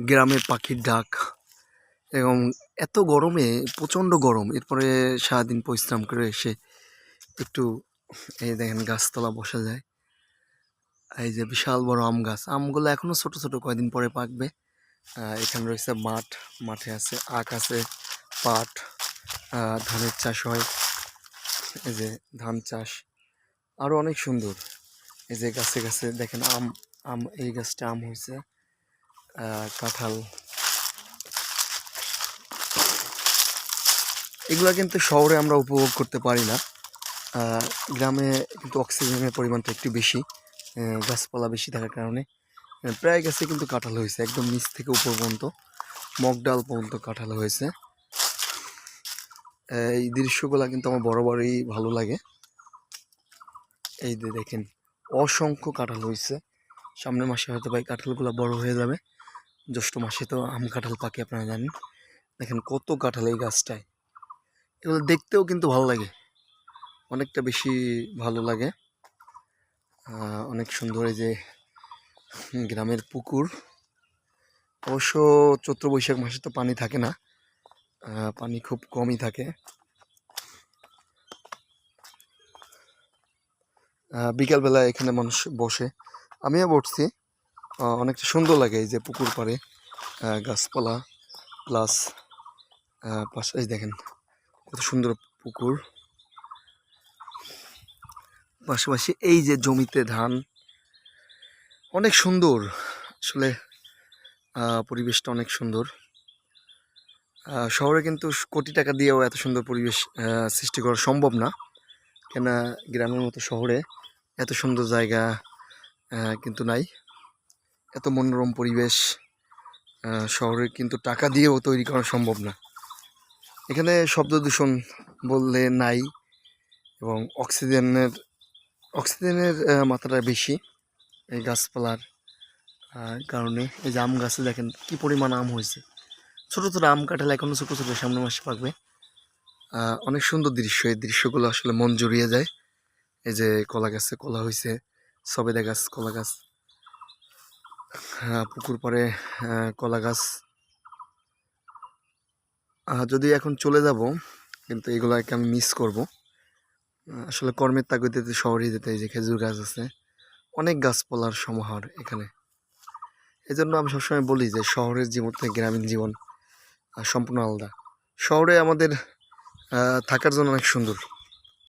গ্রামের পাখির ডাক এবং এত গরমে প্রচণ্ড গরম, এরপরে সারাদিন পরিশ্রম করে এসে একটু এই দেখেন গাছতলা বসা যায়। এই যে বিশাল বড় আম গাছ, আমগুলো এখনো ছোট ছোট, কয়দিন পরে পাকবে। এখানে রয়েছে মাঠ, মাঠে আছে আখ আছে, পাট, ধানের চাষ হয়, এই যে ধান চাষ আরো অনেক সুন্দর। এই যে গাছে গাছে দেখেন আম, আম এই গাছটা আম হয়েছে, কাঁঠাল। এগুলা কিন্তু শহরে আমরা উপভোগ করতে পারি না। গ্রামে কিন্তু অক্সিজেনের পরিমাণটা একটু বেশি, গাছপালা বেশি থাকার কারণে প্রায় গাছে কিন্তু কাঁঠাল হয়েছে, একদম নিচ থেকে উপর পর্যন্ত, মগডাল পর্যন্ত কাঁঠাল হয়েছে। এই দৃশ্যগুলো কিন্তু আমার বরাবরই ভালো লাগে। এই যে দেখেন অসংখ্য কাঁঠাল হয়েছে, সামনের মাসে হয়তো ভাই কাঁঠালগুলো বড় হয়ে যাবে। জ্যৈষ্ঠ মাসে তো আম কাঁঠাল পাকে, আপনারা জানেন। দেখেন কত কাঁঠাল এই গাছটায়, এগুলো দেখতেও কিন্তু ভালো লাগে, অনেকটা বেশি ভালো লাগে। অনেক সুন্দর। এই যে গ্রামের পুকুর, অবশ্য চৈত্র বৈশাখ মাসে তো পানি থাকে না, পানি খুব কমই থাকে। বিকালবেলা এখানে মানুষ বসে, আমিও বসছি, অনেকটা সুন্দর লাগে। এই যে পুকুর পাড়ে গাছপালা প্লাস পাশে দেখেন কত সুন্দর পুকুর, পাশাপাশি এই যে জমিতে ধান, অনেক সুন্দর আসলে। পরিবেশটা অনেক সুন্দর। শহরে কিন্তু কোটি টাকা দিয়েও এত সুন্দর পরিবেশ সৃষ্টি করা সম্ভব না, কেন গ্রামের মতো শহরে এত সুন্দর জায়গা কিন্তু নাই, এত মনোরম পরিবেশ শহরে কিন্তু টাকা দিয়েও তৈরি করা সম্ভব না। এখানে শব্দ দূষণ বললে নাই, এবং অক্সিজেনের মাত্রাটা বেশি এই গাছপালার কারণে। এই যে আম গাছে দেখেন কি পরিমাণ আম হয়েছে, ছোটো ছোটো আম, কাঁঠাল এখনও ছোটো ছোটো, সামনের মাসে পাকবে। অনেক সুন্দর দৃশ্য, এই দৃশ্যগুলো আসলে মন জুড়িয়ে যায়। এই যে কলা গাছে কলা হয়েছে, সবেদা গাছ, কলা গাছ, পুকুর পাড়ে কলা গাছ। যদি এখন চলে যাব, কিন্তু এগুলাকে আমি মিস করব। আসলে কর্মের তাগিদে শহরে যেতে, এই যে খেজুর গাছ আছে, অনেক গাছপালার সমাহার এখানে। এই জন্য আমি সবসময় বলি যে শহরের জীবন থেকে গ্রামীণ জীবন সম্পূর্ণ আলাদা। শহরে আমাদের থাকার জন্য অনেক সুন্দর,